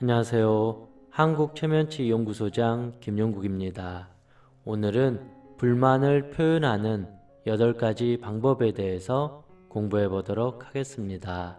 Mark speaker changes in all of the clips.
Speaker 1: 안녕하세요. 한국최면치연구소장 김용국입니다. 오늘은 불만을 표현하는 8가지 방법에 대해서 공부해 보도록 하겠습니다.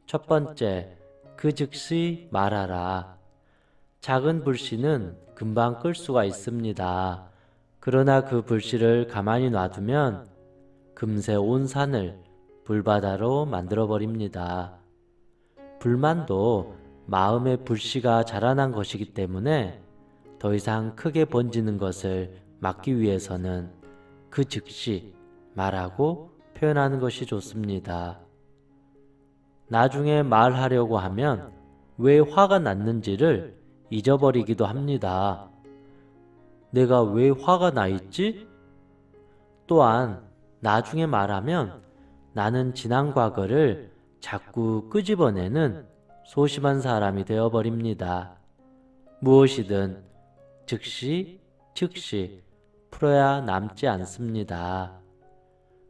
Speaker 1: 첫 번째, 그 즉시 말하라. 작은 불씨는 금방 끌 수가 있습니다. 그러나 그 불씨를 가만히 놔두면 금세 온 산을 불바다로 만들어 버립니다. 불만도 마음의 불씨가 자라난 것이기 때문에 더 이상 크게 번지는 것을 막기 위해서는 그 즉시 말하고 표현하는 것이 좋습니다. 나중에 말하려고 하면 왜 화가 났는지를 잊어버리기도 합니다. 내가 왜 화가 나 있지? 또한 나중에 말하면 나는 지난 과거를 자꾸 끄집어내는 소심한 사람이 되어버립니다. 무엇이든 즉시 풀어야 남지 않습니다.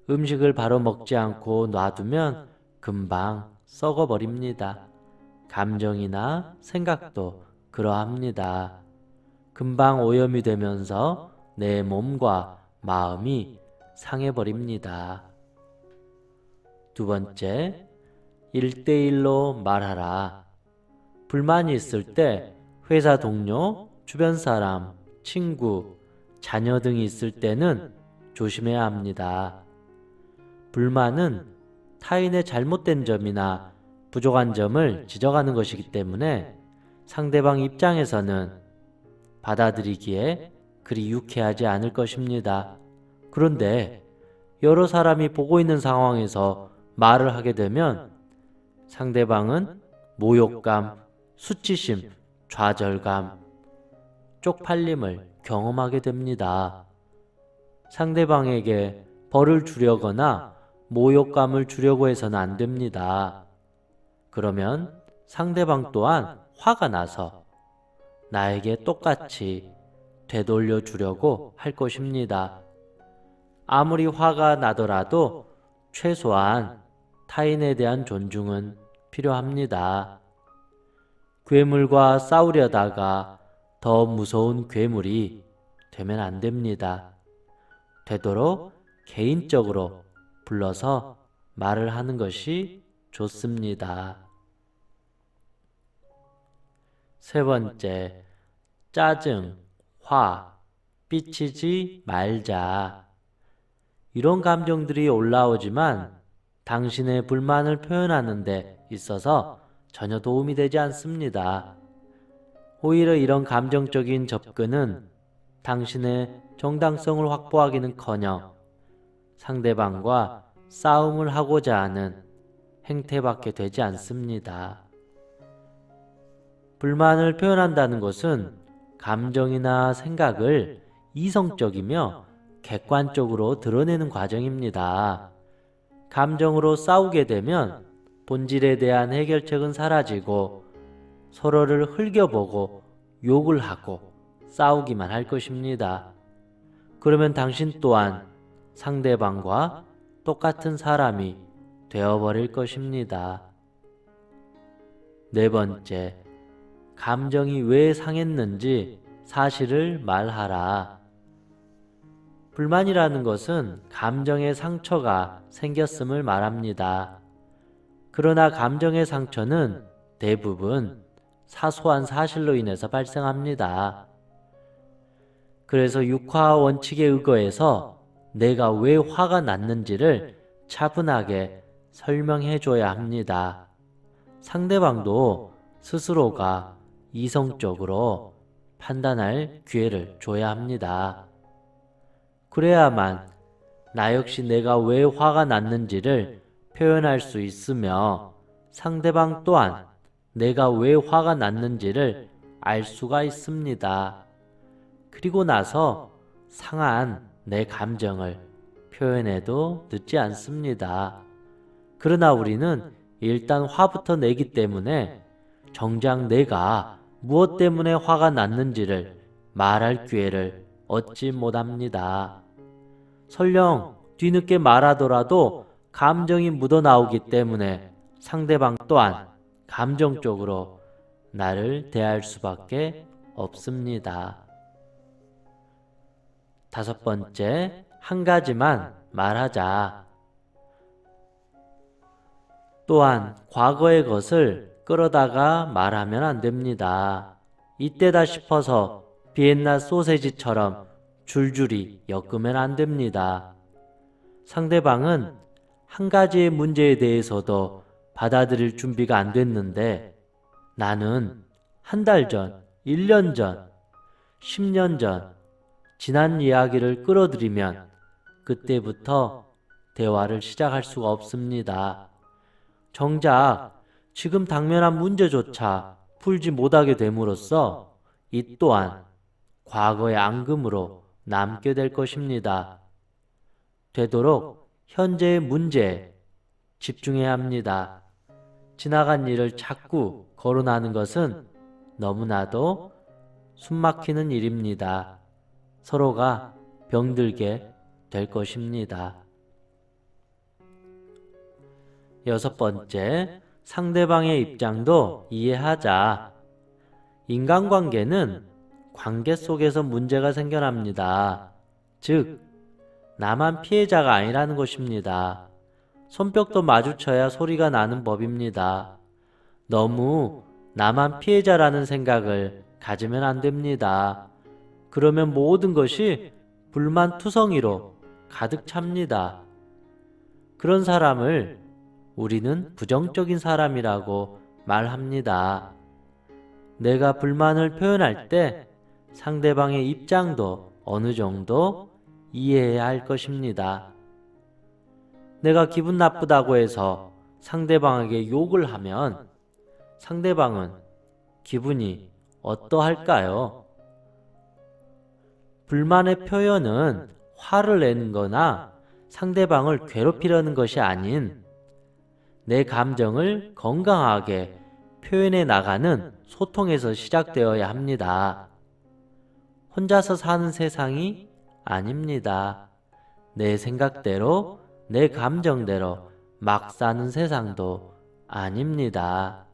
Speaker 1: 음식을 바로 먹지 않고 놔두면 금방 썩어버립니다. 감정이나 생각도 그러합니다. 금방 오염이 되면서 내 몸과 마음이 상해버립니다. 두 번째, 1대1로 말하라. 불만이 있을 때 회사 동료, 주변 사람, 친구, 자녀 등이 있을 때는 조심해야 합니다. 불만은 타인의 잘못된 점이나 부족한 점을 지적하는 것이기 때문에 상대방 입장에서는 받아들이기에 그리 유쾌하지 않을 것입니다. 그런데 여러 사람이 보고 있는 상황에서 말을 하게 되면 상대방은 모욕감, 수치심, 좌절감, 쪽팔림을 경험하게 됩니다. 상대방에게 벌을 주려거나 모욕감을 주려고 해서는 안 됩니다. 그러면 상대방 또한 화가 나서 나에게 똑같이 되돌려 주려고 할 것입니다. 아무리 화가 나더라도 최소한 타인에 대한 존중은 필요합니다. 괴물과 싸우려다가 더 무서운 괴물이 되면 안 됩니다. 되도록 개인적으로 불러서 말을 하는 것이 좋습니다. 세 번째, 짜증, 화, 삐치지 말자. 이런 감정들이 올라오지만 당신의 불만을 표현하는 데 있어서 전혀 도움이 되지 않습니다. 오히려 이런 감정적인 접근은 당신의 정당성을 확보하기는커녕 상대방과 싸움을 하고자 하는 행태밖에 되지 않습니다. 불만을 표현한다는 것은 감정이나 생각을 이성적이며 객관적으로 드러내는 과정입니다. 감정으로 싸우게 되면 본질에 대한 해결책은 사라지고 서로를 흘겨보고 욕을 하고 싸우기만 할 것입니다. 그러면 당신 또한 상대방과 똑같은 사람이 되어버릴 것입니다. 네 번째, 감정이 왜 상했는지 사실을 말하라. 불만이라는 것은 감정의 상처가 생겼음을 말합니다. 그러나 감정의 상처는 대부분 사소한 사실로 인해서 발생합니다. 그래서 육화 원칙에 의거해서 내가 왜 화가 났는지를 차분하게 설명해 줘야 합니다. 상대방도 스스로가 이성적으로 판단할 기회를 줘야 합니다. 그래야만 나 역시 내가 왜 화가 났는지를 표현할 수 있으며 상대방 또한 내가 왜 화가 났는지를 알 수가 있습니다. 그리고 나서 상한 내 감정을 표현해도 늦지 않습니다. 그러나 우리는 일단 화부터 내기 때문에 정작 내가 무엇 때문에 화가 났는지를 말할 기회를 얻지 못합니다. 설령 뒤늦게 말하더라도 감정이 묻어나오기 때문에 상대방 또한 감정적으로 나를 대할 수밖에 없습니다. 5번째, 한 가지만 말하자. 또한 과거의 것을 끌어다가 말하면 안 됩니다. 이때다 싶어서 비엔나 소세지처럼 줄줄이 엮으면 안 됩니다. 상대방은 한 가지의 문제에 대해서도 받아들일 준비가 안 됐는데 나는 한 달 전, 1년 전, 10년 전 지난 이야기를 끌어들이면 그때부터 대화를 시작할 수가 없습니다. 정작 지금 당면한 문제조차 풀지 못하게 됨으로써 이 또한 과거의 앙금으로 남게 될 것입니다. 되도록 현재의 문제에 집중해야 합니다. 지나간 일을 자꾸 거론하는 것은 너무나도 숨막히는 일입니다. 서로가 병들게 될 것입니다. 6번째, 상대방의 입장도 이해하자. 인간관계는 관계 속에서 문제가 생겨납니다. 즉, 나만 피해자가 아니라는 것입니다. 손뼉도 마주쳐야 소리가 나는 법입니다. 너무 나만 피해자라는 생각을 가지면 안 됩니다. 그러면 모든 것이 불만투성이로 가득 찹니다. 그런 사람을 우리는 부정적인 사람이라고 말합니다. 내가 불만을 표현할 때 상대방의 입장도 어느 정도 이해해야 할 것입니다. 내가 기분 나쁘다고 해서 상대방에게 욕을 하면 상대방은 기분이 어떠할까요? 불만의 표현은 화를 내는 거나 상대방을 괴롭히려는 것이 아닌 내 감정을 건강하게 표현해 나가는 소통에서 시작되어야 합니다. 혼자서 사는 세상이 아닙니다. 내 생각대로, 내 감정대로 막 사는 세상도 아닙니다.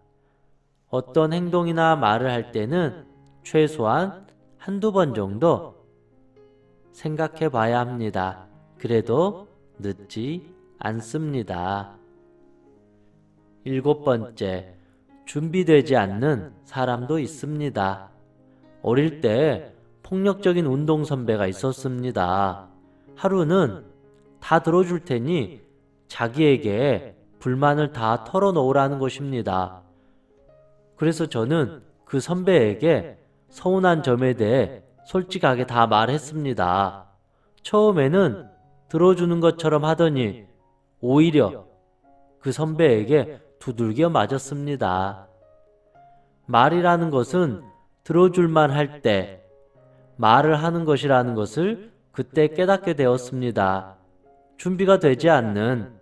Speaker 1: 어떤 행동이나 말을 할 때는 최소한 한두 번 정도 생각해 봐야 합니다. 그래도 늦지 않습니다. 7번째, 준비되지 않는 사람도 있습니다. 어릴 때 폭력적인 운동선배가 있었습니다. 하루는 다 들어줄 테니 자기에게 불만을 다 털어놓으라는 것입니다. 그래서 저는 그 선배에게 서운한 점에 대해 솔직하게 다 말했습니다. 처음에는 들어주는 것처럼 하더니 오히려 그 선배에게 두들겨 맞았습니다. 말이라는 것은 들어줄만 할 때 말을 하는 것이라는 것을 그때 깨닫게 되었습니다. 준비가 되지 않는,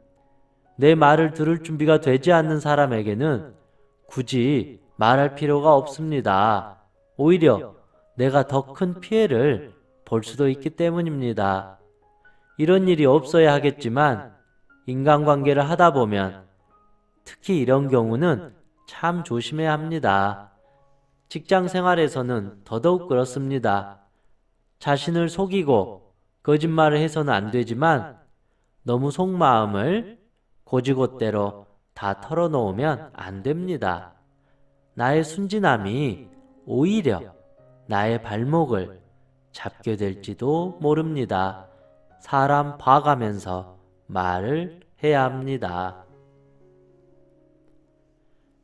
Speaker 1: 내 말을 들을 준비가 되지 않는 사람에게는 굳이 말할 필요가 없습니다. 오히려 내가 더 큰 피해를 볼 수도 있기 때문입니다. 이런 일이 없어야 하겠지만 인간관계를 하다 보면 특히 이런 경우는 참 조심해야 합니다. 직장 생활에서는 더더욱 그렇습니다. 자신을 속이고 거짓말을 해서는 안 되지만 너무 속마음을 고지곳대로 다 털어놓으면 안 됩니다. 나의 순진함이 오히려 나의 발목을 잡게 될지도 모릅니다. 사람 봐가면서 말을 해야 합니다.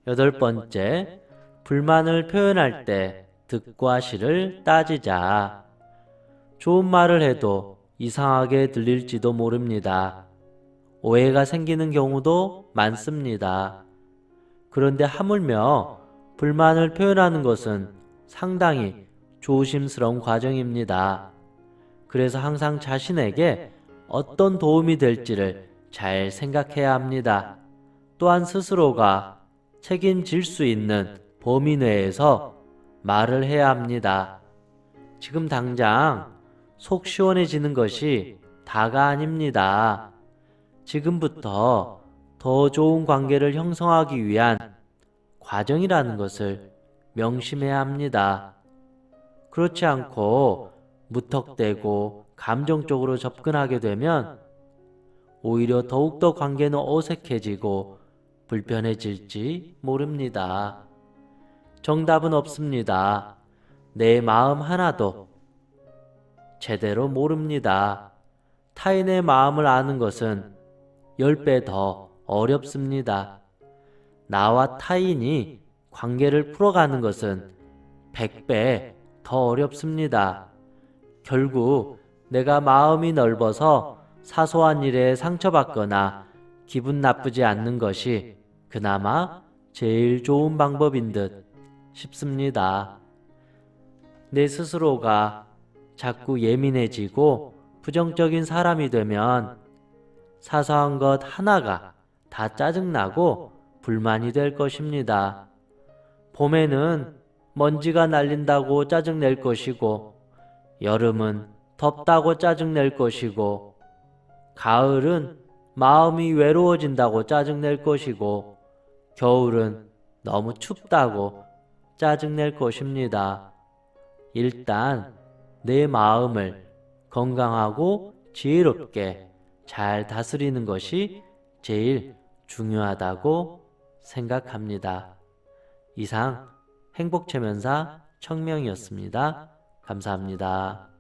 Speaker 1: 8번째, 불만을 표현할 때 득과 실을 따지자. 좋은 말을 해도 이상하게 들릴지도 모릅니다. 오해가 생기는 경우도 많습니다. 그런데 하물며 불만을 표현하는 것은 상당히 조심스러운 과정입니다. 그래서 항상 자신에게 어떤 도움이 될지를 잘 생각해야 합니다. 또한 스스로가 책임질 수 있는 범위 내에서 말을 해야 합니다. 지금 당장 속 시원해지는 것이 다가 아닙니다. 지금부터 더 좋은 관계를 형성하기 위한 과정이라는 것을 명심해야 합니다. 그렇지 않고 무턱대고 감정적으로 접근하게 되면 오히려 더욱더 관계는 어색해지고 불편해질지 모릅니다. 정답은 없습니다. 내 마음 하나도 제대로 모릅니다. 타인의 마음을 아는 것은 10배 더 어렵습니다. 나와 타인이 관계를 풀어가는 것은 100배 더 어렵습니다. 결국 내가 마음이 넓어서 사소한 일에 상처받거나 기분 나쁘지 않는 것이 그나마 제일 좋은 방법인 듯 싶습니다. 내 스스로가 자꾸 예민해지고 부정적인 사람이 되면 사소한 것 하나가 다 짜증나고 불만이 될 것입니다. 봄에는 먼지가 날린다고 짜증낼 것이고, 여름은 덥다고 짜증낼 것이고, 가을은 마음이 외로워진다고 짜증낼 것이고, 겨울은 너무 춥다고 짜증낼 것입니다. 일단 내 마음을 건강하고 지혜롭게 잘 다스리는 것이 제일 중요하다고 생각합니다. 이상 행복체면사 청명이었습니다. 감사합니다.